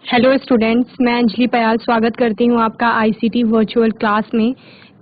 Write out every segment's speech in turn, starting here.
Hello students, मैं अंजलि पयाल स्वागत करती हूँ आपका आईसीटी वर्चुअल क्लास में।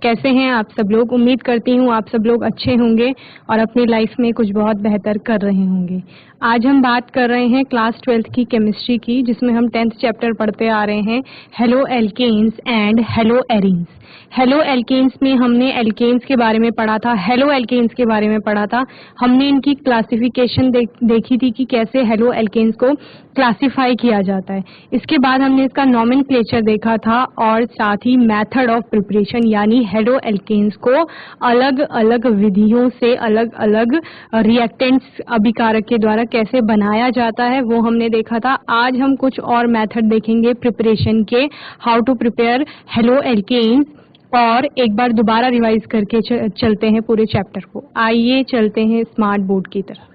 कैसे हैं आप सब लोग? उम्मीद करती हूँ आप सब लोग अच्छे होंगे और अपनी लाइफ में कुछ बहुत बेहतर कर रहे होंगे। आज हम बात कर रहे हैं क्लास 12th की केमिस्ट्री की, जिसमें हम 10th चैप्टर पढ़ते आ रहे हैं, haloalkanes and haloarenes. Haloalkanes में हमने एल्केन्स के बारे में पढ़ा था, हेलो एल्केन्स के बारे में पढ़ा था। हमने इनकी क्लासिफिकेशन देखी थी कि कैसे हेलो एल्केन्स को क्लासिफाई किया जाता है। इसके बाद हमने इसका नॉमेनक्लेचर देखा था और साथ ही मेथड ऑफ प्रिपरेशन, यानी हेलो एल्केन्स को अलग अलग विधियों से अलग अलग रिएक्टेंट्स अभिकारक के द्वारा कैसे बनाया जाता है वो हमने देखा था। आज हम कुछ और मेथड देखेंगे प्रिपरेशन के, how to prepare haloalkanes, और एक बार दोबारा रिवाइज करके चलते हैं पूरे चैप्टर को। आइए चलते हैं स्मार्ट बोर्ड की तरफ।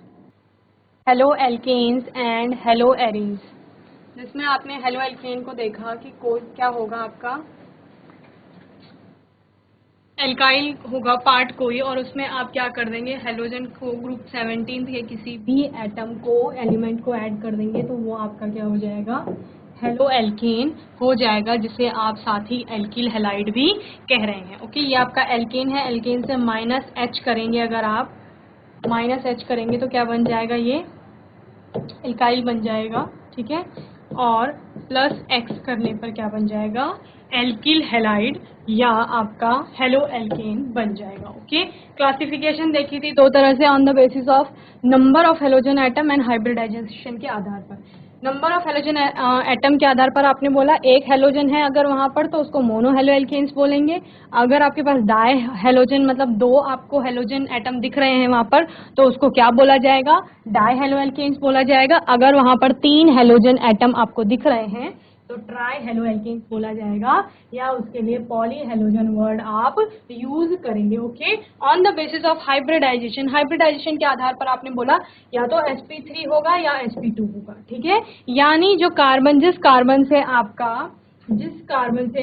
Haloalkanes and haloarenes, जिसमें आपने हेलो एल्केन को देखा कि कोई क्या होगा, आपका एल्काइल होगा पार्ट कोई, और उसमें आप क्या कर देंगे, हेलोजन को ग्रुप 17 के किसी भी एटम को, एलिमेंट को ऐड कर देंगे तो वो आपका क्या हो जाएगा, हेलो एल्केन हो जाएगा, जिसे आप साथ ही एल्किल हैलाइड भी कह रहे हैं। ओके, ये आपका एल्केन है। एल्केन से -H करेंगे, अगर आप -H करेंगे तो क्या बन जाएगा, ये एल्काइल बन जाएगा, ठीक है। और +X करने पर क्या बन जाएगा, एल्किल हैलाइड या आपका हेलो एल्केन बन जाएगा। ओके, क्लासिफिकेशन देखी थी दो तरह से, on the basis of number of halogen atom and hybridization के आधार पर। नंबर ऑफ हेलोजन एटम के आधार पर आपने बोला एक हेलोजन है अगर वहां पर, तो उसको मोनो हेलो एल्केन्स बोलेंगे। अगर आपके पास डाई हेलोजन, मतलब दो आपको हेलोजन एटम दिख रहे हैं वहां पर, तो उसको क्या बोला जाएगा, डाई हेलो एल्केन्स बोला जाएगा। अगर वहां पर 3 हेलोजन एटम आपको दिख रहे हैं तो ट्राई हेलो एल्केन्स बोला जाएगा, या उसके लिए पॉली हेलोजन वर्ड आप यूज करेंगे। Okay, on the basis of hybridization, hybridization के आधार पर आपने बोला या तो sp3 होगा या sp2 होगा, ठीक है। यानी जो कार्बन, जिस कार्बन से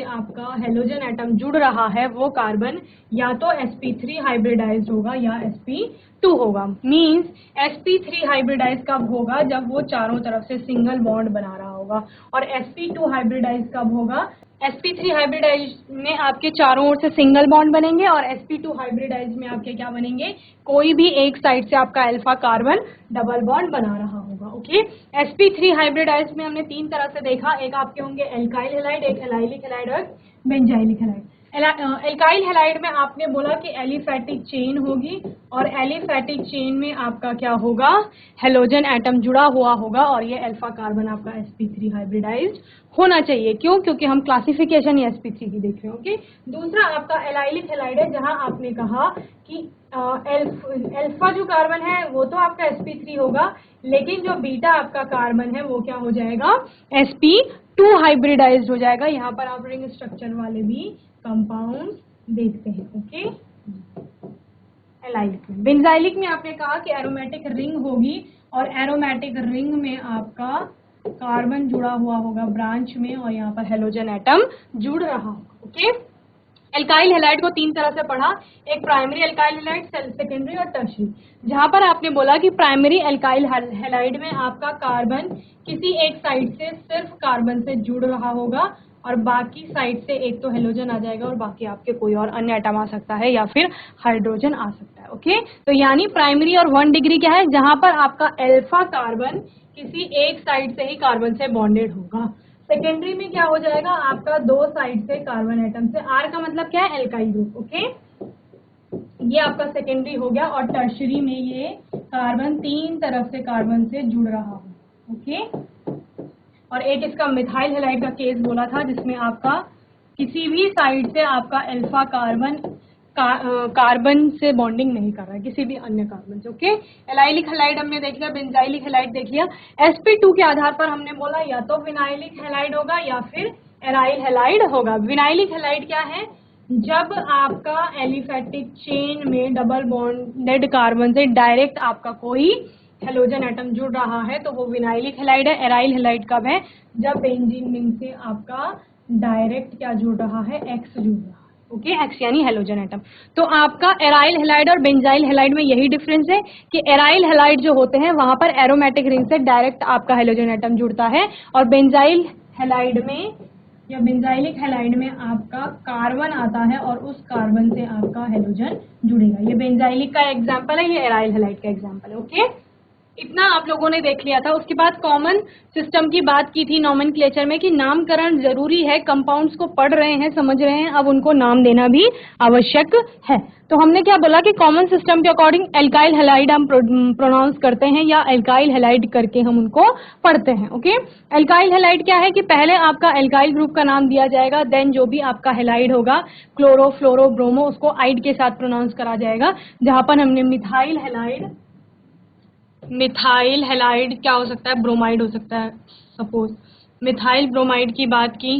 आपका हेलोजन एटम जुड़ रहा है वो कार्बन या तो sp3 हाइब्रिडाइज्ड होगा या sp2 होगा। मींस sp3 हाइब्रिडाइज कब होगा, जब वो चारों तरफ से सिंगल बॉन्ड बना रहा होगा, और sp2 हाइब्रिडाइज कब होगा, sp3 हाइब्रिडाइज में आपके चारों ओर से सिंगल बॉन्ड बनेंगे, और sp2 हाइब्रिडाइज में आपके क्या बनेंगे, कोई भी एक साइड से आपका अल्फा कार्बन डबल बॉन्ड बना रहा होगा। ओके, sp3 हाइब्रिडाइज में हमने 3 तरह से देखा, एक आपके होंगे एल्काइल हैलाइड, एक एलाइलिक हैलाइड और बेंजाइलिक हैलाइड। एल्काइल हैलाइड में आपने बोला कि एलिफैटिक चेन होगी, और एलिफैटिक चेन में आपका क्या होगा, हेलोजन एटम जुड़ा हुआ होगा, और ये अल्फा कार्बन आपका sp3 हाइब्रिडाइज्ड होना चाहिए। क्यों? क्योंकि हम क्लासिफिकेशन sp3 की देख रहे हैं। ओके, दूसरा आपका एलाइलिक हैलाइड है, जहां आपने कहा कि अल्फा जो कार्बन है वो तो आपका sp3 होगा, लेकिन जो बीटा आपका कार्बन है वो क्या हो जाएगा, sp2 हाइब्रिडाइज्ड हो जाएगा। यहाँ पर आप रिंग स्ट्रक्चर वाले भी कंपाउंड देखते हैं। ओके, एलाइलिक में, बेंजाइलिक में आपने कहा कि एरोमेटिक रिंग होगी, और एरोमेटिक रिंग में आपका कार्बन जुड़ा हुआ होगा ब्रांच में, और यहाँ पर हेलोजन एटम जुड़ रहा होगा। ओके, एल्काइल हैलाइड को 3 तरह से पढ़ा, एक प्राइमरी एल्काइल हैलाइड, सेकेंडरी और टर्शियरी। जहां पर आपने बोला कि प्राइमरी एल्काइल हैलाइड में आपका कार्बन किसी एक साइड से सिर्फ कार्बन से जुड़ रहा होगा, और बाकी साइड से एक तो हेलोजन आ जाएगा और बाकी आपके कोई और अन्य एटम आ सकता है या फिर हाइड्रोजन आ सकता है। ओके, तो यानी प्राइमरी और 1 डिग्री क्या है, जहां पर आपका अल्फा कार्बन किसी एक साइड से ही कार्बन से बॉन्डेड होगा। सेकेंडरी में क्या हो जाएगा, आपका 2 साइड से कार्बन एटम से, आर का मतलब क्या है, एल्काइल ग्रुप। ओके, ये आपका सेकेंडरी हो गया, और टर्शियरी में ये कार्बन 3 तरफ से कार्बन से जुड़ रहा हो। ओके, और एक इसका मिथाइल हैलाइड का केस बोला था, जिसमें आपका किसी भी साइड से आपका अल्फा कार्बन कार्बन से बॉन्डिंग नहीं कर रहा है, किसी भी अन्य कार्बन से। ओके, एलाइलिक हैलाइड हमने देख लिया, बेंजाइलिक हैलाइड देख लिया। sp2 के आधार पर हमने बोला या तो विनाइलिक हैलाइड होगा या फिर एराइल हैलाइड होगा। विनाइलिक हैलाइड क्या है, जब आपका एलिफैटिक चेन में डबल बॉन्डेड कार्बन से डायरेक्ट आपका कोई हेलोजन एटम जुड़ रहा है तो वो विनाइलिक हैलाइड है। एराइल हैलाइड कब है, जब बेंजीन रिंग से आपका डायरेक्ट क्या जुड़ रहा है, एक्स जुड़ रहा है। ओके, एक्स यानी हेलोजन एटम। तो आपका एराइल हैलाइड और बेंजाइल हैलाइड में यही डिफरेंस है कि एराइल हैलाइड जो होते हैं वहां पर एरोमेटिक रिंग से डायरेक्ट आपका हेलोजन एटम जुड़ता है, और बेंजाइल हैलाइड में या बेंजाइलिक हैलाइड में आपका कार्बन आता है और उस कार्बन से आपका हेलोजन जुड़ेगा। ये बेंजाइलिक का एग्जांपल है, ये एराइल हैलाइड का एग्जांपल है। ओके, इतना आप लोगों ने देख लिया था। उसके बाद कॉमन सिस्टम की बात की थी नोमेनक्लेचर में कि नामकरण जरूरी है, कंपाउंड्स को पढ़ रहे हैं, समझ रहे हैं, अब उनको नाम देना भी आवश्यक है। तो हमने क्या बोला कि कॉमन सिस्टम के अकॉर्डिंग एल्काइल हैलाइड हम प्रोनाउंस करते हैं या एल्काइल हैलाइड करके हम उनको पढ़ते हैं। ओके, एल्काइल हैलाइड क्या है कि पहले आपका एल्काइल ग्रुप का नाम दिया जाएगा, देन जो भी आपका हैलाइड होगा क्लोरो फ्लोरो ब्रोमो उसको आइड के साथ प्रोनाउंस करा जाएगा। जहां पर हमने मिथाइल हैलाइड क्या हो सकता है, ब्रोमाइड हो सकता है, सपोज मिथाइल ब्रोमाइड की बात की,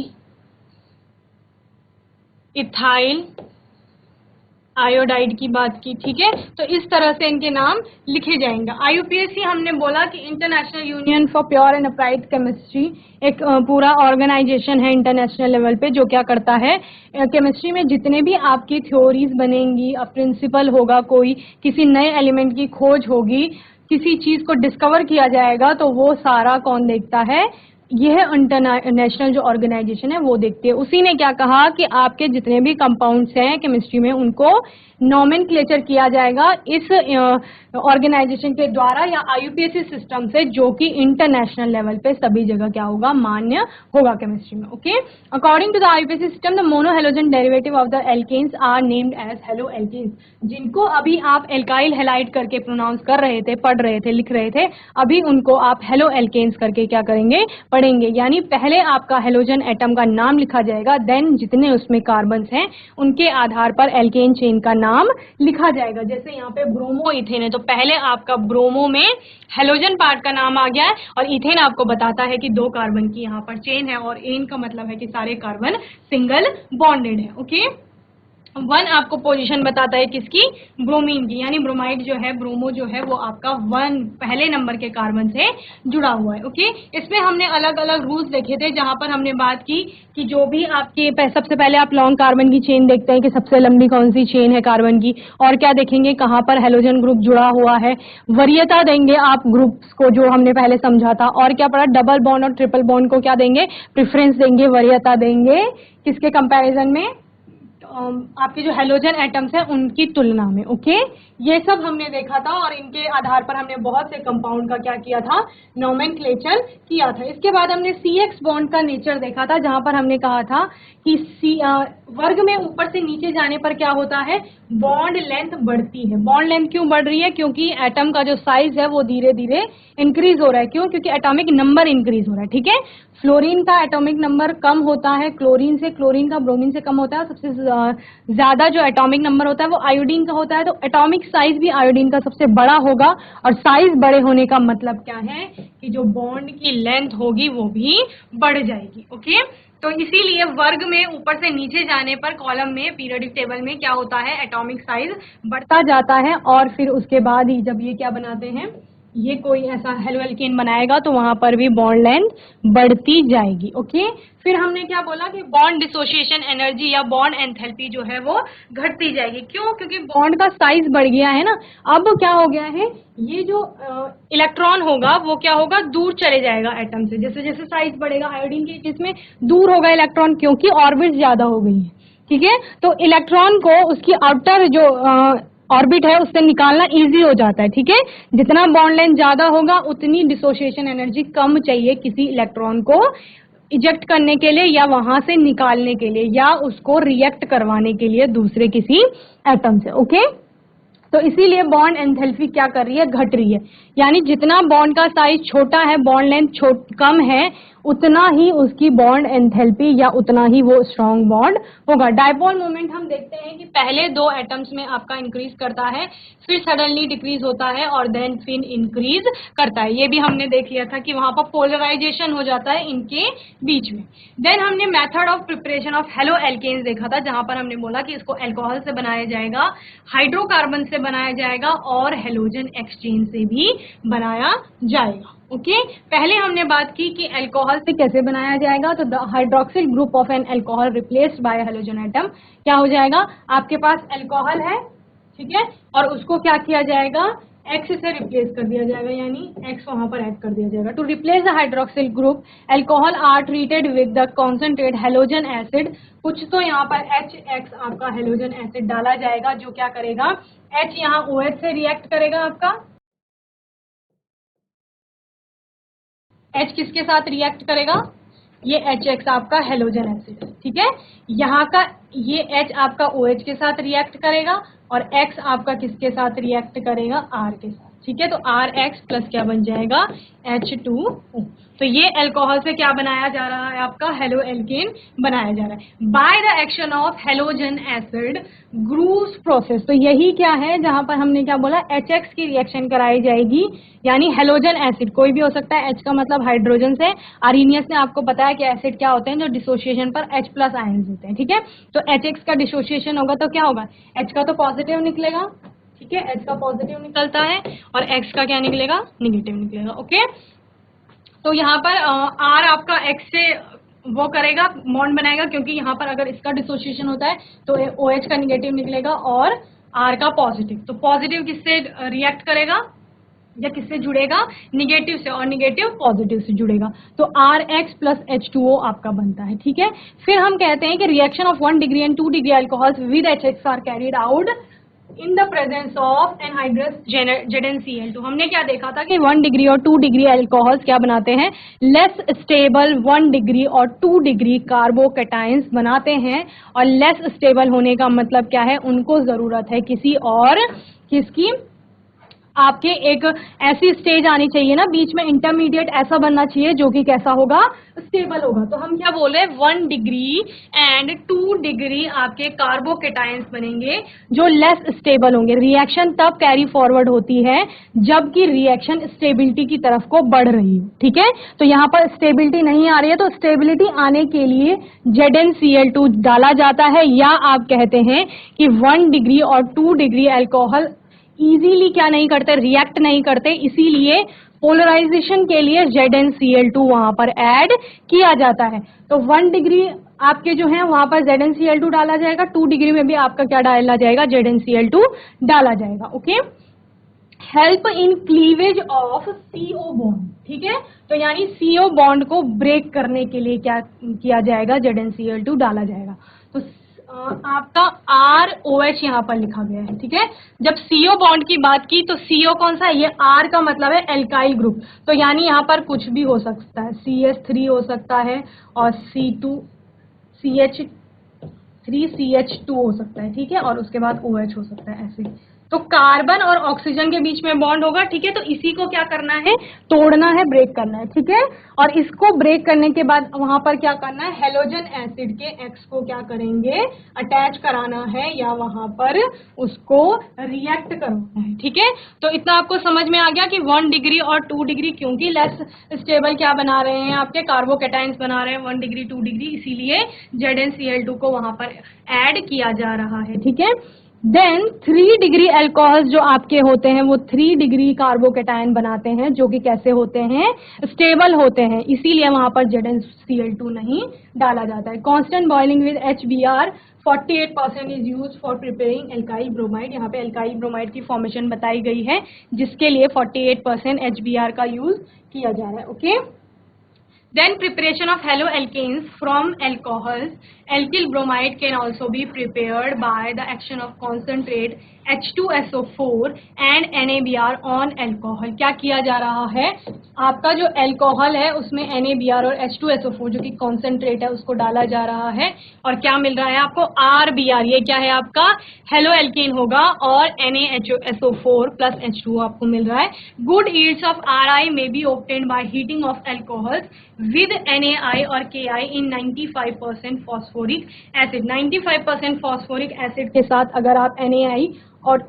इथाइल आयोडाइड की बात की। ठीक है, तो इस तरह से इनके नाम लिखे जाएंगे। IUPAC हमने बोला कि international union for pure and applied chemistry एक पूरा ऑर्गेनाइजेशन है इंटरनेशनल लेवल पे जो क्या करता है, केमिस्ट्री में जितने भी आपकी थ्योरीज बनेंगी, प्रिंसिपल होगा, कोई किसी नए एलिमेंट की खोज होगी, किसी चीज को डिस्कवर किया जाएगा, तो वो सारा कौन देखता है, यह इंटरनेशनल जो ऑर्गेनाइजेशन है वो देखती है। उसी ने क्या कहा कि आपके जितने भी कंपाउंड्स हैं केमिस्ट्री में उनको नोमेनक्लेचर किया जाएगा इस ऑर्गेनाइजेशन के द्वारा या IUPAC सिस्टम से, जो कि इंटरनेशनल लेवल पे सभी जगह क्या होगा, मान्य होगा केमिस्ट्री में। Okay, according to the IUPAC system the monohalogen derivative of the alkanes are named as haloalkanes. जिनको अभी आप एल्काइल हैलाइड करके प्रोनाउंस कर रहे थे, पढ़ रहे थे, लिख रहे थे, अभी उनको आप हेलो एल्केन्स करके क्या करेंगे, पढ़ेंगे। यानी पहले आपका हेलोजन एटम का नाम लिखा जाएगा, देन जितने उसमें कार्बन्स हैं उनके आधार पर एल्केन चेन का नाम लिखा जाएगा। जैसे यहाँ पे ब्रोमो इथेन है तो पहले आपका ब्रोमो में हेलोजन पार्ट का नाम आ गया है और इथेन आपको बताता है कि 2 कार्बन की यहाँ पर चेन है और एन का मतलब है कि सारे कार्बन सिंगल बॉन्डेड है। ओके, 1 आपको पोजीशन बताता है किसकी, ब्रोमीन की, यानी ब्रोमाइड जो है, ब्रोमो जो है वो आपका 1 पहले नंबर के कार्बन से जुड़ा हुआ है। ओके, इसमें हमने अलग अलग रूल्स देखे थे जहां पर हमने बात की कि जो भी आपके सबसे पहले आप लॉन्ग कार्बन की चेन देखते हैं कि सबसे लंबी कौन सी चेन है कार्बन की, और क्या देखेंगे कहां पर हेलोजन ग्रुप जुड़ा हुआ है, वरीयता देंगे आप ग्रुप्स को जो हमने पहले समझा था, और क्या पढ़ा, डबल बॉन्ड और ट्रिपल बॉन्ड को क्या देंगे, प्रेफरेंस देंगे, वरीयता देंगे किसके कंपैरिजन में, आपके जो हेलोजन एटम्स हैं उनकी तुलना में। ओके, ये सब हमने देखा था और इनके आधार पर हमने बहुत से कंपाउंड का क्या किया था, नोमेनक्लेचर किया था। इसके बाद हमने CX बॉन्ड का नेचर देखा था जहां पर हमने कहा था कि वर्ग में ऊपर से नीचे जाने पर क्या होता है, बॉन्ड लेंथ बढ़ती है। बॉन्ड लेंथ क्यों बढ़ रही है, क्योंकि एटम का जो साइज है वो धीरे धीरे इंक्रीज हो रहा है। क्यों, क्योंकि एटॉमिक नंबर इंक्रीज हो रहा है। ठीक है, फ्लोरीन का एटॉमिक नंबर कम होता है क्लोरीन से, क्लोरीन का ब्रोमीन से कम होता है। सबसे ज्यादा जो एटॉमिक नंबर होता है वो आयोडीन का होता है, तो एटॉमिक साइज भी आयोडीन का सबसे बड़ा होगा। और साइज बड़े होने का मतलब क्या है कि जो बॉन्ड की लेंथ होगी वो भी बढ़ जाएगी। ओके, तो इसीलिए वर्ग में ऊपर से नीचे जाने पर कॉलम में पीरियोडिक टेबल में क्या होता है, एटॉमिक साइज बढ़ता जाता है और फिर उसके बाद ही जब ये क्या बनाते हैं, ये कोई ऐसा हेलो एल्केन बनाएगा तो वहां पर भी बॉन्ड लेंथ बढ़ती जाएगी। ओके, फिर हमने क्या बोला कि बॉन्ड डिसोसिएशन एनर्जी या बॉन्ड एंथैल्पी जो है वो घटती जाएगी। क्यों, क्योंकि बॉन्ड का साइज बढ़ गया है ना। अब क्या हो गया है, ये जो इलेक्ट्रॉन होगा वो क्या होगा, दूर चले जाएगा एटम से। जैसे जैसे साइज बढ़ेगा आयोडीन के केस में दूर होगा इलेक्ट्रॉन, क्योंकि ऑर्बिट ज्यादा हो गई है। ठीक है, तो इलेक्ट्रॉन को उसकी आउटर जो ऑर्बिट है उससे निकालना इजी हो जाता है। ठीक है, जितना बॉन्ड लेंथ ज्यादा होगा उतनी डिसोसिएशन एनर्जी कम चाहिए किसी इलेक्ट्रॉन को इजेक्ट करने के लिए या वहां से निकालने के लिए या उसको रिएक्ट करवाने के लिए दूसरे किसी एटम से। ओके, तो इसीलिए बॉन्ड एंथैल्पी क्या कर रही है, घट रही है। यानी जितना बॉन्ड का साइज छोटा है, बॉन्ड लेंथ कम है, उतना ही उसकी बॉन्ड एंथैल्पी या उतना ही वो स्ट्रॉन्ग बॉन्ड होगा। डायपोल मोमेंट हम देखते हैं कि पहले 2 एटम्स में आपका इंक्रीज करता है, फिर सडनली डिक्रीज होता है और देन फिर इंक्रीज करता है। ये भी हमने देख लिया था कि वहां पर पोलराइजेशन हो जाता है इनके बीच में। देन हमने method of preparation of haloalkanes देखा था जहां पर हमने बोला कि इसको अल्कोहल से बनाया जाएगा, हाइड्रोकार्बन से बनाया जाएगा और हेलोजन एक्सचेंज से भी बनाया जाएगा। ओके, पहले हमने बात की कि अल्कोहल से कैसे बनाया जाएगा, तो the hydroxyl group of an alcohol replaced by halogen atom क्या हो जाएगा, आपके पास अल्कोहल है, ठीक है, और उसको क्या किया जाएगा, X से रिप्लेस कर दिया जाएगा, यानी X वहां पर ऐड कर दिया जाएगा। To replace the hydroxyl group alcohol are treated with the concentrate halogen acid. कुछ तो यहाँ पर HX आपका हेलोजन एसिड डाला जाएगा, जो क्या करेगा, H यहाँ OH से रिएक्ट करेगा आपका। H किसके साथ रिएक्ट करेगा, ये HX आपका हेलोजन एसिड, ठीक है। यहाँ का ये H आपका OH के साथ रिएक्ट करेगा और X आपका किसके साथ रिएक्ट करेगा, R के साथ, ठीक है। तो RX प्लस क्या बन जाएगा, H2O। तो ये अल्कोहल से क्या बनाया जा रहा है, आपका हेलो एल्केन बनाया जा रहा है by the action of halogen acid Groves process. तो यही क्या है, जहां पर हमने क्या बोला, HX की रिएक्शन कराई जाएगी, यानी हेलोजन एसिड कोई भी हो सकता है, H का मतलब हाइड्रोजन से। आर्नियस ने आपको बताया कि एसिड क्या होते हैं, जो डिसोसिएशन पर H प्लस आयंस होते हैं, ठीक है। तो HX का डिसोसिएशन होगा तो क्या होगा, H का तो पॉजिटिव निकलेगा, ठीक है, H का पॉजिटिव निकलता है और X का क्या निकलेगा, निगेटिव निकलेगा, ओके। तो यहाँ पर R आपका X से वो करेगा, बॉन्ड बनाएगा, क्योंकि यहाँ पर अगर इसका डिसोसिएशन होता है तो OH का निगेटिव निकलेगा और R का पॉजिटिव। तो पॉजिटिव किससे रिएक्ट करेगा या किससे जुड़ेगा, निगेटिव से, और निगेटिव पॉजिटिव से जुड़ेगा। तो RX प्लस H2O आपका बनता है, ठीक है। फिर हम कहते हैं कि reaction of 1 degree and 2 degree alcohols with HX are carried out in the presence of anhydrous ZnCl2। हमने क्या देखा था कि 1 डिग्री और 2 डिग्री अल्कोहल्स क्या बनाते हैं, लेस स्टेबल 1 डिग्री और 2 डिग्री कार्बोकैटायंस बनाते हैं। और लेस स्टेबल होने का मतलब क्या है, उनको जरूरत है किसी और किसकी, आपके एक ऐसी स्टेज आनी चाहिए ना बीच में, इंटरमीडिएट ऐसा बनना चाहिए जो कि कैसा होगा, स्टेबल होगा। तो हम क्या बोले, 1 डिग्री एंड 2 डिग्री आपके कार्बोकैटायंस बनेंगे जो लेस स्टेबल होंगे। रिएक्शन तब कैरी फॉरवर्ड होती है जबकि रिएक्शन स्टेबिलिटी की तरफ को बढ़ रही हो, ठीक है। तो यहाँ पर स्टेबिलिटी नहीं आ रही है, तो स्टेबिलिटी आने के लिए ZnCl2 डाला जाता है, या आप कहते हैं कि 1 डिग्री और 2 डिग्री अल्कोहल इजीली क्या नहीं करते, रिएक्ट नहीं करते, इसीलिए पोलराइजेशन के लिए ZnCl2 वहां पर ऐड किया जाता है। तो 1 डिग्री आपके जो है वहां पर ZnCl2 डाला जाएगा, 2 डिग्री में भी आपका क्या डाला जाएगा, ZnCl2 डाला जाएगा, okay. Help in cleavage of CO bond, ठीक है। तो यानी CO बॉन्ड को ब्रेक करने के लिए क्या किया जाएगा, ZnCl2 डाला जाएगा। तो आपका ROH यहाँ पर लिखा गया है, ठीक है। जब CO बॉन्ड की बात की तो CO कौन सा है, ये R का मतलब है एल्काइल ग्रुप। तो यानी यहाँ पर कुछ भी हो सकता है, CH3 हो सकता है और CH3CH2 हो सकता है, ठीक है, और उसके बाद OH हो सकता है, ऐसे। तो कार्बन और ऑक्सीजन के बीच में बॉन्ड होगा, ठीक है। तो इसी को क्या करना है, तोड़ना है, ब्रेक करना है, ठीक है। और इसको ब्रेक करने के बाद वहां पर क्या करना है, हेलोजन एसिड के X को क्या करेंगे, अटैच कराना है, या वहां पर उसको रिएक्ट करवाना है, ठीक है। तो इतना आपको समझ में आ गया कि 1 डिग्री और 2 डिग्री, क्योंकि लेस स्टेबल क्या बना रहे हैं, आपके कार्बोकैटायंस बना रहे हैं 1 डिग्री 2 डिग्री, इसीलिए ZnCl2 को वहां पर ऐड किया जा रहा है, ठीक है। देन 3 डिग्री अल्कोहल्स जो आपके होते हैं वो 3 डिग्री कार्बोकैटायन बनाते हैं, जो कि कैसे होते हैं, स्टेबल होते हैं, इसीलिए वहां पर ZnCl2 नहीं डाला जाता है। Constant boiling with HBr 48% is use for preparing alkyl bromide. यहाँ पे एल्काइल ब्रोमाइड की फॉर्मेशन बताई गई है, जिसके लिए 48% HBr का यूज किया जा रहा है, okay. Then preparation of haloalkanes from alcohols. Alkyl bromide can also be prepared by the action of concentrate H2SO4 and NaBr on alcohol. क्या किया जा रहा है, आपका जो अल्कोहल है उसमें NaBr और H2SO4 जो कि कॉन्सेंट्रेट है उसको डाला जा रहा है, और क्या मिल रहा है आपको, RBr। ये क्या है आपका, हेलो एल्केन होगा, और NaHSO4 प्लस H2O आपको मिल रहा है। Good yields of Ri may be obtained by heating of alcohols with NaI और Ki in 95% phosphoric acid। 95% phosphoric acid के साथ अगर आप NaI और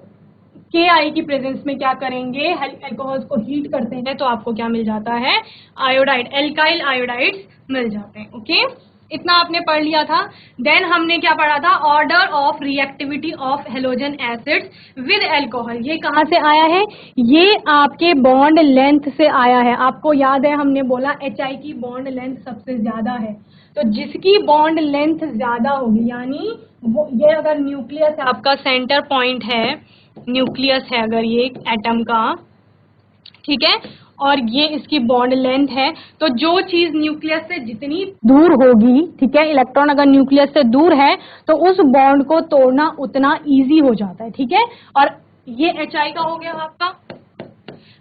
Ki की प्रेजेंस में क्या करेंगे, अल्कोहल्स को हीट करते हैं, तो आपको क्या मिल जाता है, आयोडाइड, एल्काइल आयोडाइड्स मिल जाते हैं, ओके। इतना आपने पढ़ लिया था। देन हमने क्या पढ़ा था, order of reactivity of halogen acids with alcohol. ये कहाँ से आया है, ये आपके बॉन्ड लेंथ से आया है। आपको याद है हमने बोला HI की बॉन्ड लेंथ सबसे ज्यादा है, तो जिसकी बॉन्ड लेंथ ज्यादा होगी, यानी वो, ये अगर न्यूक्लियस आपका सेंटर पॉइंट है, न्यूक्लियस है अगर ये एटम का, ठीक है, और ये इसकी बॉन्ड लेंथ है, तो जो चीज न्यूक्लियस से जितनी दूर होगी, ठीक है, इलेक्ट्रॉन अगर न्यूक्लियस से दूर है तो उस बॉन्ड को तोड़ना उतना इजी हो जाता है, ठीक है। और ये HI का हो गया आपका।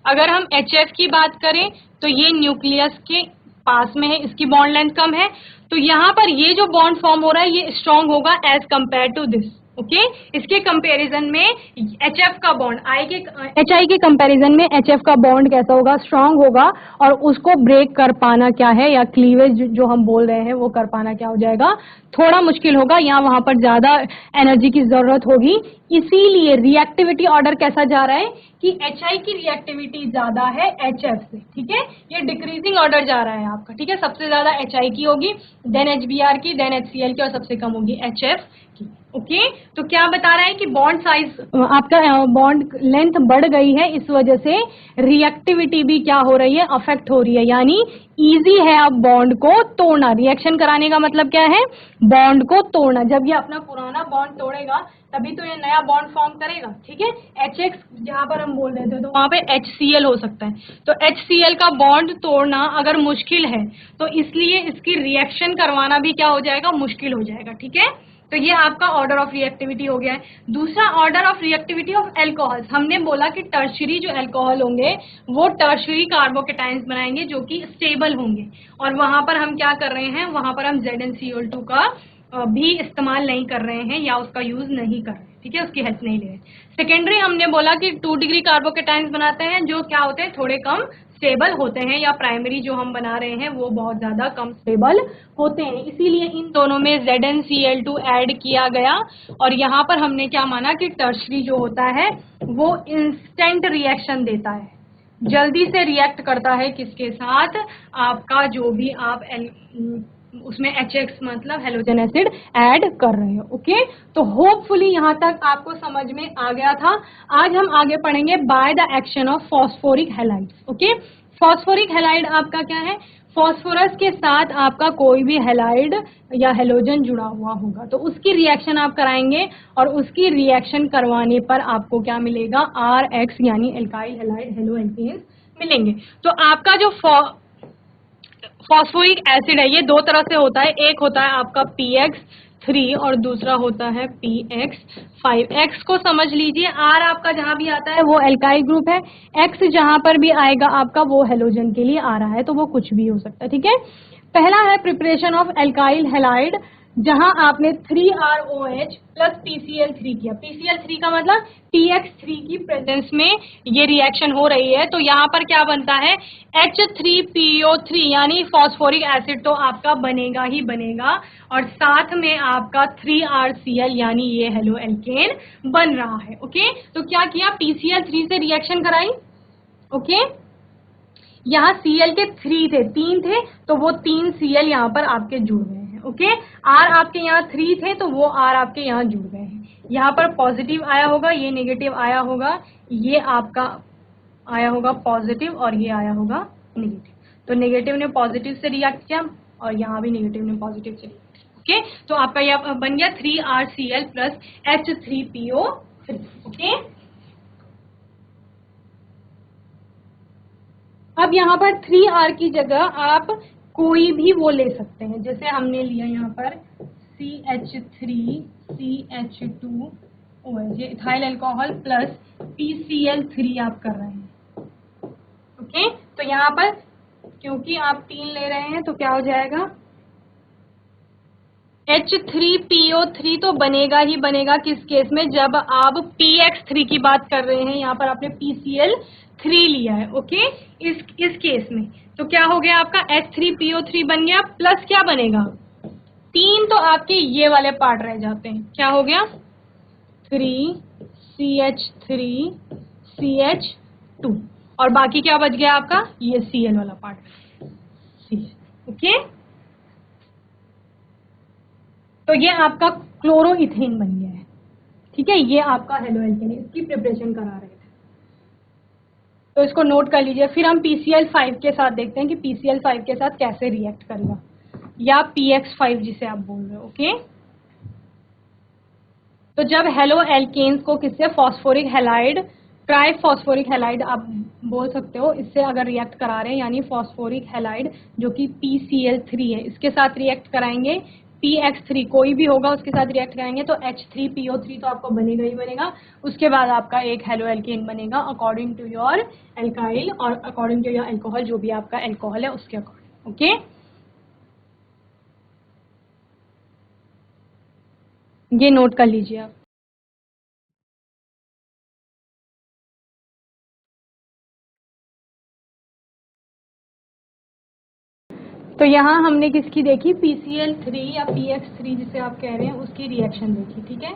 अगर हम HF की बात करें तो ये न्यूक्लियस के पास में है, इसकी बॉन्ड लेंथ कम है, तो यहाँ पर ये जो बॉन्ड फॉर्म हो रहा है ये स्ट्रॉन्ग होगा as compare to this, okay. इसके कंपैरिजन में HF का बॉन्ड HI के कंपैरिजन में HF का बॉन्ड कैसा होगा, स्ट्रांग होगा, और उसको ब्रेक कर पाना क्या है, या क्लीवेज जो हम बोल रहे हैं वो कर पाना क्या हो जाएगा, थोड़ा मुश्किल होगा, या वहां पर ज्यादा एनर्जी की जरूरत होगी। इसीलिए रिएक्टिविटी ऑर्डर कैसा जा रहा है कि HI की रिएक्टिविटी ज्यादा है HF से, ठीक है, ये डिक्रीजिंग ऑर्डर जा रहा है आपका, ठीक है। सबसे ज्यादा HI की होगी, देन HBr की, देन HCl की, और सबसे कम होगी HF की, ओके। तो क्या बता रहा है कि बॉन्ड साइज आपका बॉन्ड लेंथ बढ़ गई है, इस वजह से रिएक्टिविटी भी क्या हो रही है, अफेक्ट हो रही है, यानी इजी है अब बॉन्ड को तोड़ना। रिएक्शन कराने का मतलब क्या है, बॉन्ड को तोड़ना। जब ये अपना पुराना बॉन्ड तोड़ेगा तभी तो ये नया बॉन्ड फॉर्म करेगा, ठीक है। HX जहां पर हम बोल रहे थे तो वहां पे HCl हो सकता है, तो HCl का बॉन्ड तोड़ना अगर मुश्किल है तो इसलिए इसकी रिएक्शन करवाना भी क्या हो जाएगा, मुश्किल हो जाएगा, ठीक है। तो ये आपका ऑर्डर ऑफ रिएक्टिविटी हो गया है। दूसरा order of reactivity of alcohols, हमने बोला कि टर्शरी जो एल्कोहल होंगे वो टर्शरी कार्बोकेटाइंस बनाएंगे जो कि स्टेबल होंगे, और वहां पर हम क्या कर रहे हैं, वहां पर हम ZnCl2 का भी इस्तेमाल नहीं कर रहे हैं या उसका यूज नहीं कर रहे हैं, ठीक है, उसकी हेल्प नहीं ले रहे। सेकेंडरी हमने बोला कि 2 डिग्री कार्बोकेटाइंस बनाते हैं जो क्या होते हैं, थोड़े कम स्टेबल होते हैं, या प्राइमरी जो हम बना रहे हैं वो बहुत ज्यादा कम स्टेबल होते हैं, इसीलिए इन दोनों में ZnCl2 ऐड किया गया। और यहाँ पर हमने क्या माना कि टर्शरी जो होता है वो इंस्टेंट रिएक्शन देता है, जल्दी से रिएक्ट करता है किसके साथ, आपका जो भी आप उसमें HX मतलब हेलोजन एसिड ऐड कर रहे हो, ओके। तो होपफुली यहाँ तक आपको समझ में आ गया था। आज हम आगे पढ़ेंगे bye the action of phosphoric halides, okay. Phosphoric halide आपका क्या है, फॉस्फोरस के साथ आपका कोई भी हैलाइड या हेलोजन जुड़ा हुआ होगा तो उसकी रिएक्शन आप कराएंगे, और उसकी रिएक्शन करवाने पर आपको क्या मिलेगा, RH यानी एल्काइल हैलाइड हेलो एल्केन्स मिलेंगे। तो आपका जो फॉस्फोरिक एसिड है ये दो तरह से होता है, एक होता है आपका PX3 और दूसरा होता है PX5। X को समझ लीजिए, R आपका जहां भी आता है वो एल्काइल ग्रुप है, X जहां पर भी आएगा आपका वो हेलोजन के लिए आ रहा है, तो वो कुछ भी हो सकता है, ठीक है। पहला है प्रिपरेशन ऑफ एल्काइल हैलाइड, जहां आपने 3ROH प्लस PCl3 किया। PCl3 का मतलब PX3 की प्रेजेंस में ये रिएक्शन हो रही है, तो यहाँ पर क्या बनता है, H3PO3 यानी फॉस्फोरिक एसिड तो आपका बनेगा ही बनेगा, और साथ में आपका 3RCl यानी ये हेलो एल्केन बन रहा है, ओके। तो क्या किया, PCl3 से रिएक्शन कराई, ओके। यहाँ Cl के 3 थे, 3 थे, तो वो 3 Cl यहाँ पर आपके जुड़ गए हैं, ओके। R आपके यहाँ 3 थे तो वो R आपके यहाँ जुड़ गए हैं। यहाँ पर पॉजिटिव आया होगा, ये नेगेटिव आया होगा, ये आपका आया होगा पॉजिटिव, और ये आया होगा नेगेटिव। तो नेगेटिव ने पॉजिटिव से रिएक्ट किया और यहाँ भी नेगेटिव ने पॉजिटिव से रिएक्ट किया, ओके। तो आपका यह बन गया 3RCl प्लस H3PO3, ओके। अब यहाँ पर 3R की जगह आप कोई भी वो ले सकते हैं, जैसे हमने लिया यहाँ पर CH3CH2OH, ये इथाइल अल्कोहल प्लस PCl3 आप कर रहे हैं, ओके। तो यहाँ पर क्योंकि आप 3 ले रहे हैं तो क्या हो जाएगा, H3PO3 तो बनेगा ही बनेगा किस केस में, जब आप PX3 की बात कर रहे हैं, यहाँ पर आपने PCl3 लिया है, ओके। इस केस में तो क्या हो गया, आपका H3PO3 बन गया, प्लस क्या बनेगा, 3 तो आपके ये वाले पार्ट रह जाते हैं, क्या हो गया 3CH3CH2, और बाकी क्या बच गया आपका, ये Cl वाला पार्ट, Cl, ओके। तो ये आपका क्लोरोइथेन बन गया है, ठीक है। ये आपका हेलो एल्केन, इसकी प्रिपरेशन करा रहे थे, तो इसको नोट कर लीजिए। फिर हम PCl5 के साथ देखते हैं कि PCl5 के साथ कैसे रिएक्ट करेगा, या PX5 जिसे आप बोल रहे हो, ओके। तो जब हेलो एल्केन्स को किससे, phosphoric halide, try phosphoric halide आप बोल सकते हो, इससे अगर रिएक्ट करा रहे हैं, यानी फॉस्फोरिक हैलाइड जो कि PCl3 है, इसके साथ रिएक्ट कराएंगे, PX3 कोई भी होगा उसके साथ रिएक्ट कराएंगे तो H3PO3 तो आपको बनेगा ही बनेगा। उसके बाद आपका एक हेलो एल्केन बनेगा अकॉर्डिंग टू योर एल्काइल और अकॉर्डिंग टू योर अल्कोहल, जो भी आपका अल्कोहल है उसके अकॉर्डिंग। ओके, ये नोट कर लीजिए आप। तो यहाँ हमने किसकी देखी, PCl3 या PX3 जिसे आप कह रहे हैं, उसकी रिएक्शन देखी। ठीक है,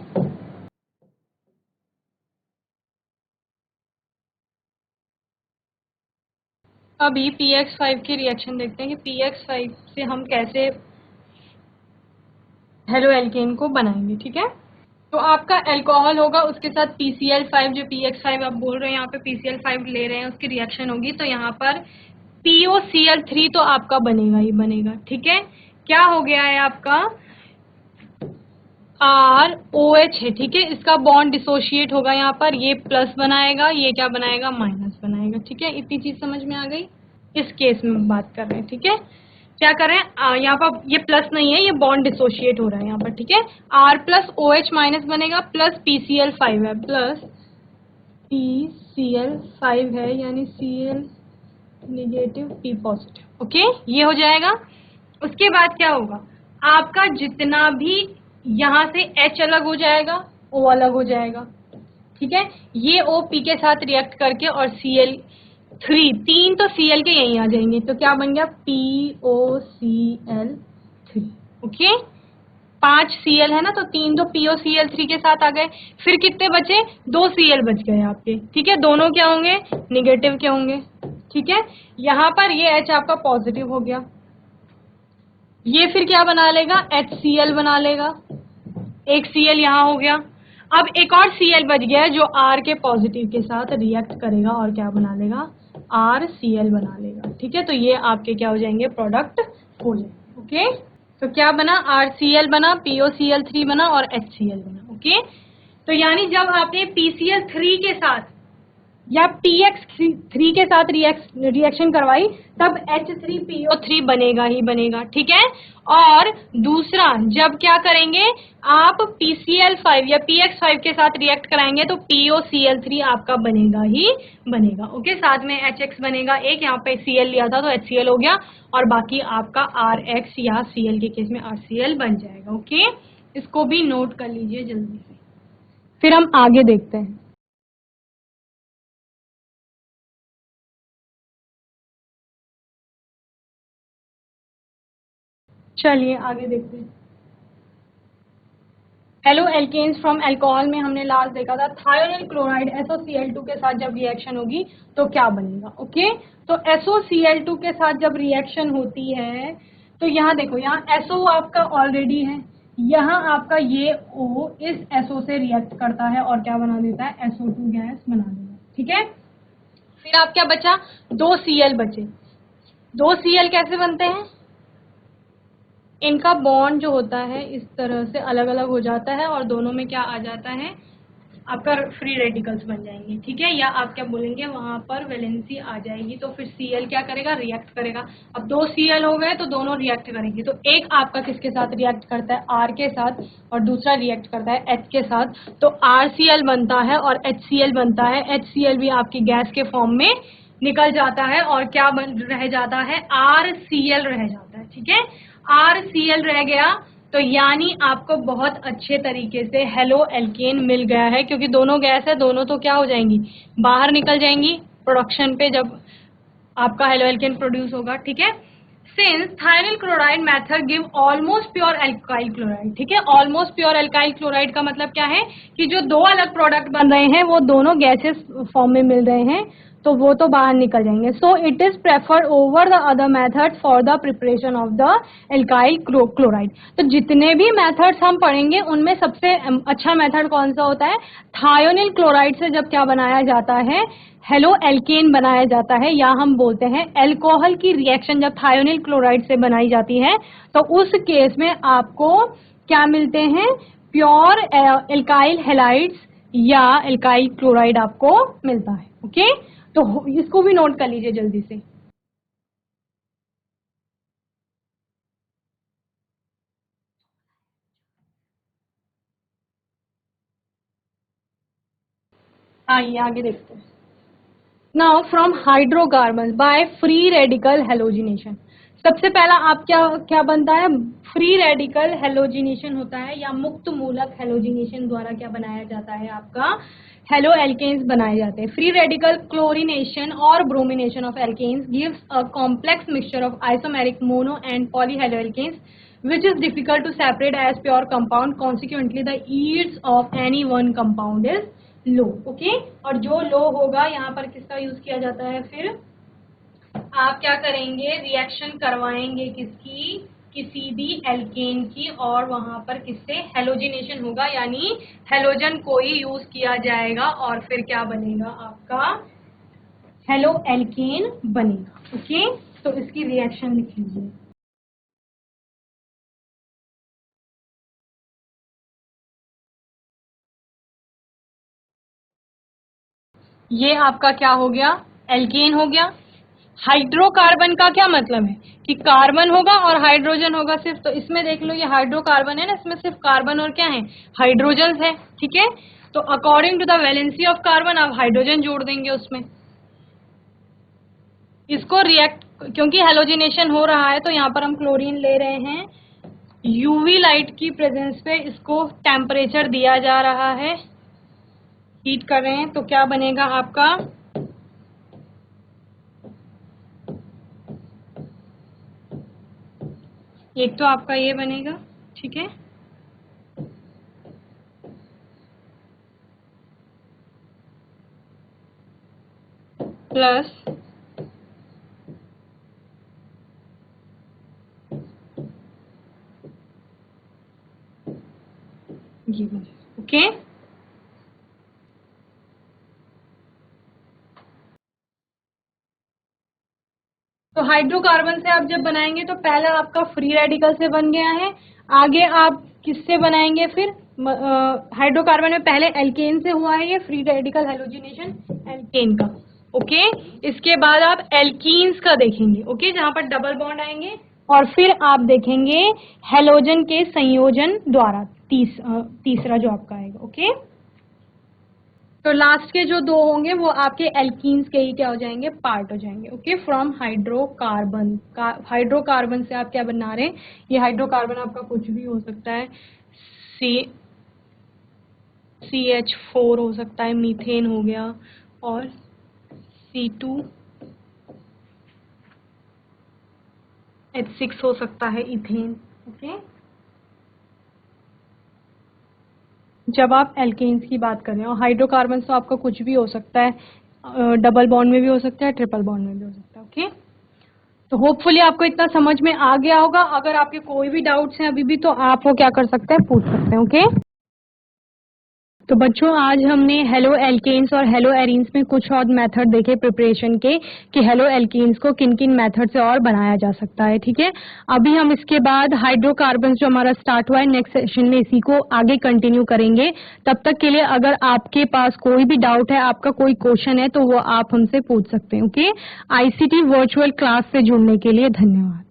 अभी PX5 की रिएक्शन देखते हैं कि PX5 से हम कैसे हेलो एल्केन को बनाएंगे। ठीक है, तो आपका अल्कोहल होगा, उसके साथ PCl5 जो PX5 आप बोल रहे हैं, यहाँ पे PCl5 ले रहे हैं, उसकी रिएक्शन होगी तो यहाँ पर POCl3 तो आपका बनेगा ही बनेगा। ठीक है, क्या हो गया है आपका ROH है। ठीक है, इसका बॉन्ड डिसोशिएट होगा, यहाँ पर ये प्लस बनाएगा, ये क्या बनाएगा, माइनस बनाएगा। ठीक है, इतनी चीज समझ में आ गई। इस केस में बात कर रहे हैं। ठीक है, क्या कर रहे हैं, यहाँ पर ये प्लस नहीं है, ये बॉन्ड डिसोशिएट हो रहा है यहाँ पर। ठीक है, R प्लस OH माइनस बनेगा, प्लस PCl5 है, प्लस PCl5 है, यानी Cl negative P positive. Okay, ये हो जाएगा। उसके बाद क्या होगा, आपका जितना भी यहाँ से H अलग हो जाएगा, O अलग हो जाएगा। ठीक है, ये O P के साथ रिएक्ट करके और Cl3, तीन तो Cl के यहीं आ जाएंगे, तो क्या बन गया, POCl3। ओके, 5 Cl है ना, तो तीन तो POCl3 के साथ आ गए। फिर कितने बचे, 2 Cl बच गए आपके। ठीक है, दोनों क्या होंगे, निगेटिव के होंगे। ठीक है, यहाँ पर ये H आपका पॉजिटिव हो गया, ये फिर क्या बना लेगा, HCl बना लेगा, एक Cl यहाँ हो गया। अब एक और Cl बच गया है जो R के पॉजिटिव के साथ रिएक्ट करेगा और क्या बना लेगा, RCl बना लेगा। ठीक है, तो ये आपके क्या हो जाएंगे, प्रोडक्ट हो जाएंगे। ओके, तो क्या बना, RCl बना, POCl3 बना और HCl बना। ओके, तो यानी जब आपने PCl3 के साथ या PX3 के साथ रिएक्शन करवाई तब H3PO3 बनेगा ही बनेगा। ठीक है, और दूसरा जब क्या करेंगे, आप PCl5 या PX5 के साथ रिएक्ट कराएंगे तो POCl3 आपका बनेगा ही बनेगा। ओके, साथ में HX बनेगा एक, यहाँ पे Cl लिया था तो HCl हो गया, और बाकी आपका RX या Cl के केस में RCl बन जाएगा। ओके, इसको भी नोट कर लीजिए जल्दी से, फिर हम आगे देखते हैं। चलिए आगे देखते हैं। हेलो एल्केन्स फ्रॉम अल्कोहल में हमने लास्ट देखा था थायोनिल क्लोराइड SOCl2 के साथ जब रिएक्शन होगी तो क्या बनेगा। ओके, तो SOCl2 के साथ जब रिएक्शन होती है तो यहाँ देखो, यहाँ SO आपका ऑलरेडी है, यहाँ आपका ये O इस SO से रिएक्ट करता है और क्या बना देता है, SO2 गैस बना देगा। ठीक है, फिर आप क्या बचा, 2 Cl बचे। 2 Cl कैसे बनते हैं, इनका बॉन्ड जो होता है इस तरह से अलग अलग हो जाता है और दोनों में क्या आ जाता है, आपका फ्री रेडिकल्स बन जाएंगे। ठीक है, या आप क्या बोलेंगे, वहां पर वैलेंसी आ जाएगी, तो फिर Cl क्या करेगा, रिएक्ट करेगा। अब 2 Cl हो गए तो दोनों रिएक्ट करेंगे, तो एक आपका किसके साथ रिएक्ट करता है, R के साथ, और दूसरा रिएक्ट करता है H के साथ, तो RCl बनता है और HCl बनता है। HCl भी आपकी गैस के फॉर्म में निकल जाता है और क्या रह जाता है, RCl रह जाता है। ठीक है, RCl रह गया, तो यानी आपको बहुत अच्छे तरीके से हेलो एल्केन मिल गया है, क्योंकि दोनों गैस है, दोनों तो क्या हो जाएंगी, बाहर निकल जाएंगी प्रोडक्शन पे जब आपका हेलो एल्केन प्रोड्यूस होगा। ठीक है, since thionyl chloride method give almost pure alkyl chloride. ठीक है, ऑलमोस्ट प्योर एल्काइल क्लोराइड का मतलब क्या है कि जो दो अलग प्रोडक्ट बन रहे हैं वो दोनों गैसेस फॉर्म में मिल रहे हैं, तो वो तो बाहर निकल जाएंगे। So it is preferred over the other method for the preparation of the alkyl chloride. तो जितने भी मेथड्स हम पढ़ेंगे उनमें सबसे अच्छा मेथड कौन सा होता है, थायोनिल क्लोराइड से जब क्या बनाया जाता है, हेलो एल्केन बनाया जाता है, या हम बोलते हैं अल्कोहल की रिएक्शन जब थायोनिल क्लोराइड से बनाई जाती है तो उस केस में आपको क्या मिलते हैं, प्योर एल्काइल हैलाइड्स या एल्काइल क्लोराइड आपको मिलता है। ओके, तो इसको भी नोट कर लीजिए जल्दी से। आइए आगे देखते हैं। Now from hydrocarbon by free radical halogenation. सबसे पहला आप क्या क्या बनता है, फ्री रेडिकल हेलोजिनेशन होता है या मुक्त मूलक हेलोजिनेशन द्वारा क्या बनाया जाता है, आपका हेलो एल्केन्स बनाए जाते हैं। फ्री रेडिकल क्लोरिनेशन और bromination of alkanes gives a complex mixture of isomeric mono and polyhalo alkanes which is difficult to separate as pure compound. Consequently the yields of any one compound is low. Okay, और जो लो होगा यहाँ पर किसका use किया जाता है, फिर आप क्या करेंगे, रिएक्शन करवाएंगे किसकी, किसी भी एल्केन की, और वहां पर किससे हेलोजिनेशन होगा, यानी हेलोजन कोई यूज किया जाएगा और फिर क्या बनेगा, आपका हेलो एल्केन बनेगा। ओके, तो इसकी रिएक्शन लिख लीजिए। ये आपका क्या हो गया, एल्केन हो गया। हाइड्रोकार्बन का क्या मतलब है कि कार्बन होगा और हाइड्रोजन होगा सिर्फ, तो इसमें देख लो ये हाइड्रोकार्बन है ना, इसमें सिर्फ कार्बन और क्या है, हाइड्रोजन है। ठीक है, तो according to the valency of carbon आप हाइड्रोजन जोड़ देंगे उसमें। इसको रिएक्ट, क्योंकि हेलोजिनेशन हो रहा है तो यहाँ पर हम क्लोरीन ले रहे हैं, यूवी लाइट की प्रेजेंस पे इसको टेम्परेचर दिया जा रहा है, हीट कर रहे हैं, तो क्या बनेगा आपका, एक तो आपका ये बनेगा, ठीक है, प्लस ये बनेगा। ओके, तो हाइड्रोकार्बन से आप जब बनाएंगे तो पहला आपका फ्री रेडिकल से बन गया है, आगे आप किससे बनाएंगे फिर, हाइड्रोकार्बन में पहले एल्केन से हुआ है ये फ्री रेडिकल हेलोजिनेशन एल्केन का। ओके, इसके बाद आप एल्कीन्स का देखेंगे। ओके, जहां पर डबल बॉन्ड आएंगे, और फिर आप देखेंगे हेलोजन के संयोजन द्वारा तीसरा जो आपका आएगा। ओके, तो लास्ट के जो दो होंगे वो आपके एल्कीन्स के ही क्या हो जाएंगे, पार्ट हो जाएंगे। ओके, फ्रॉम हाइड्रोकार्बन हाइड्रोकार्बन से आप क्या बना रहे हैं, ये हाइड्रोकार्बन आपका कुछ भी हो सकता है, CH4 हो सकता है, मीथेन हो गया, और C2H6 हो सकता है, इथेन। ओके, जब आप एल्केन्स की बात करें, और हाइड्रोकार्बन तो आपका कुछ भी हो सकता है, डबल बॉन्ड में भी हो सकता है, ट्रिपल बॉन्ड में भी हो सकता है। ओके, तो होपफुली आपको इतना समझ में आ गया होगा। अगर आपके कोई भी डाउट्स हैं अभी भी, तो आप वो क्या कर सकते हैं, पूछ सकते हैं। ओके, तो बच्चों आज हमने हेलो एल्केन्स और हेलो एरीन्स में कुछ और मेथड देखे प्रिपरेशन के, कि हेलो एल्केन्स को किन किन मेथड से और बनाया जा सकता है। ठीक है, अभी हम इसके बाद हाइड्रोकार्बन जो हमारा स्टार्ट हुआ है, नेक्स्ट सेशन में इसी को आगे कंटिन्यू करेंगे। तब तक के लिए अगर आपके पास कोई भी डाउट है, आपका कोई क्वेश्चन है, तो वो आप हमसे पूछ सकते हैं। ओके, ICT वर्चुअल क्लास से जुड़ने के लिए धन्यवाद।